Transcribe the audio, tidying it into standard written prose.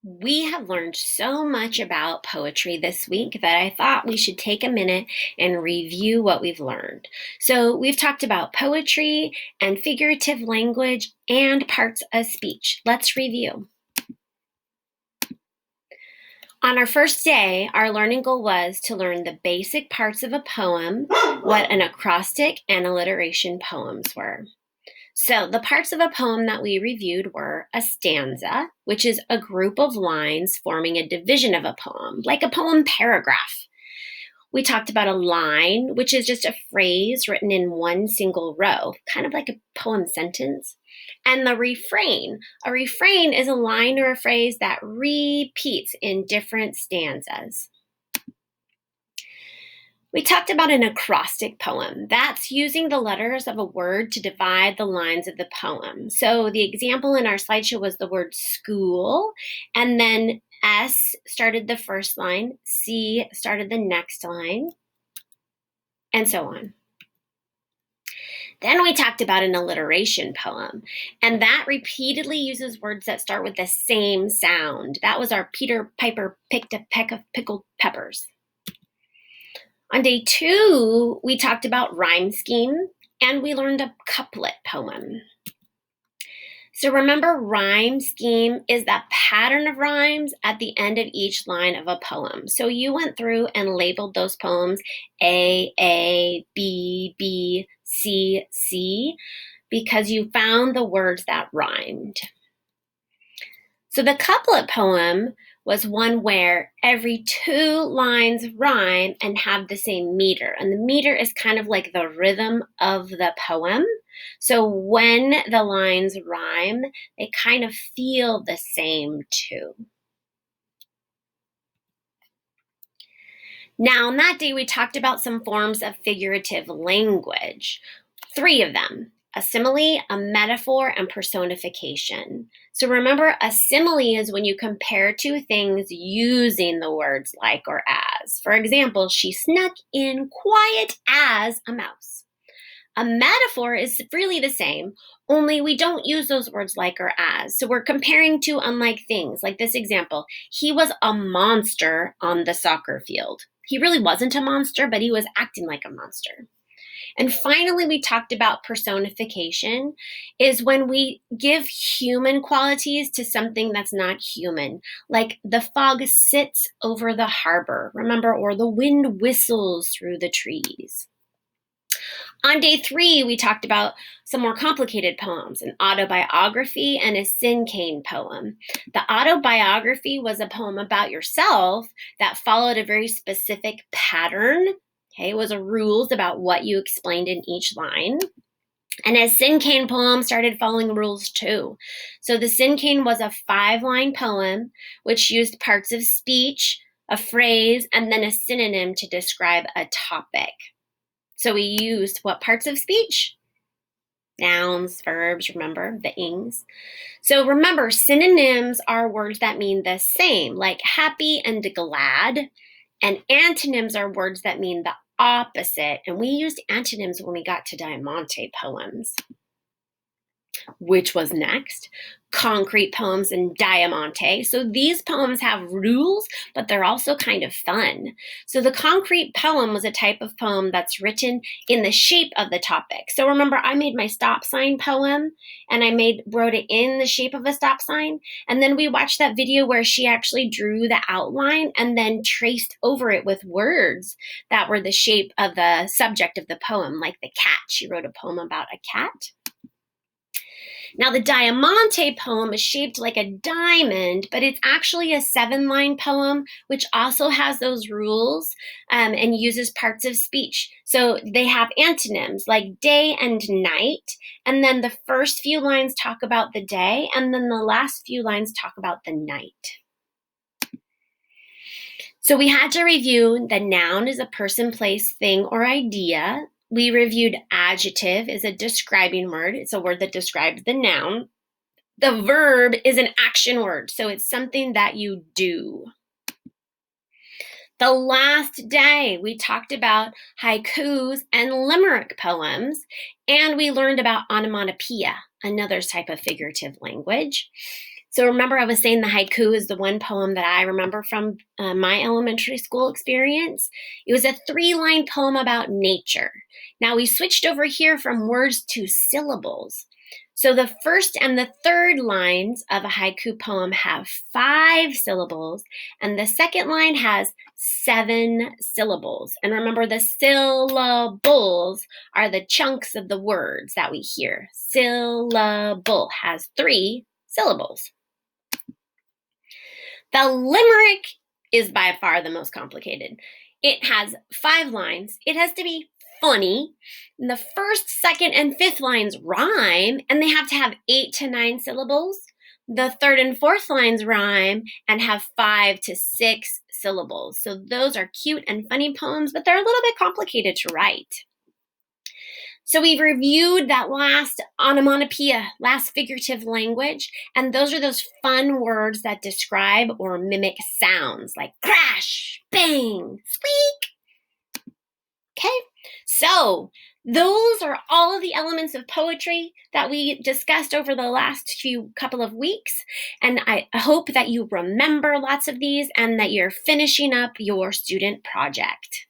We have learned so much about poetry this week that I thought we should take a minute and review what we've learned. So, we've talked about poetry and figurative language and parts of speech. Let's review. On our first day, our learning goal was to learn the basic parts of a poem, what an acrostic and alliteration poems were. So, the parts of a poem that we reviewed were a stanza, which is a group of lines forming a division of a poem, like a poem paragraph. We talked about a line, which is just a phrase written in one single row, kind of like a poem sentence. And the refrain. A refrain is a line or a phrase that repeats in different stanzas. We talked about an acrostic poem. That's using the letters of a word to divide the lines of the poem. So the example in our slideshow was the word school, and then S started the first line, C started the next line, and so on. Then we talked about an alliteration poem, and that repeatedly uses words that start with the same sound. That was our Peter Piper picked a peck of pickled peppers. On day 2, we talked about rhyme scheme, and we learned a couplet poem. So remember, rhyme scheme is that pattern of rhymes at the end of each line of a poem. So you went through and labeled those poems A, B, C, C, because you found the words that rhymed. So the couplet poem was one where every 2 lines rhyme and have the same meter. And the meter is kind of like the rhythm of the poem. So when the lines rhyme, they kind of feel the same too. Now, on that day, we talked about some forms of figurative language, 3 of them. A simile, a metaphor, and personification. So remember, a simile is when you compare 2 things using the words like or as. For example, she snuck in quiet as a mouse. A metaphor is really the same, only we don't use those words like or as. So we're comparing 2 unlike things. Like this example, he was a monster on the soccer field. He really wasn't a monster, but he was acting like a monster. And finally, we talked about personification is when we give human qualities to something that's not human, like the fog sits over the harbor, remember, or the wind whistles through the trees. On day 3, we talked about some more complicated poems, an autobiography and a cinquain poem. The autobiography was a poem about yourself that followed a very specific pattern. Okay, it was a rules about what you explained in each line. And a cinquain poem started following rules too. So the cinquain was a 5-line poem which used parts of speech, a phrase, and then a synonym to describe a topic. So we used what parts of speech? Nouns, verbs, remember, the ings. So remember, synonyms are words that mean the same, like happy and glad. And antonyms are words that mean the opposite. And we used antonyms when we got to Diamante poems. Which was next? Concrete poems and Diamante. So these poems have rules, but they're also kind of fun. So the concrete poem was a type of poem that's written in the shape of the topic. So remember, I made my stop sign poem and I wrote it in the shape of a stop sign. And then we watched that video where she actually drew the outline and then traced over it with words that were the shape of the subject of the poem, like the cat. She wrote a poem about a cat. Now, the Diamante poem is shaped like a diamond, but it's actually a 7-line poem, which also has those rules and uses parts of speech. So they have antonyms like day and night, and then the first few lines talk about the day, and then the last few lines talk about the night. So we had to review the noun is a person, place, thing, or idea. We reviewed adjective is a describing word. It's a word that describes the noun. The verb is an action word, so it's something that you do. The last day, we talked about haikus and limerick poems, and we learned about onomatopoeia, another type of figurative language. So remember, I was saying the haiku is the one poem that I remember from my elementary school experience. It was a 3-line poem about nature. Now we switched over here from words to syllables. So the first and the third lines of a haiku poem have 5 syllables, and the second line has 7 syllables. And remember, the syllables are the chunks of the words that we hear. Syllable has 3 syllables. The limerick is by far the most complicated. It has 5 lines. It has to be funny. And the first, second, and fifth lines rhyme, and they have to have 8 to 9 syllables. The third and fourth lines rhyme and have 5 to 6 syllables. So those are cute and funny poems, but they're a little bit complicated to write. So we've reviewed that last onomatopoeia, last figurative language, and those are those fun words that describe or mimic sounds like crash, bang, squeak. Okay, so those are all of the elements of poetry that we discussed over the last couple of weeks, and I hope that you remember lots of these and that you're finishing up your student project.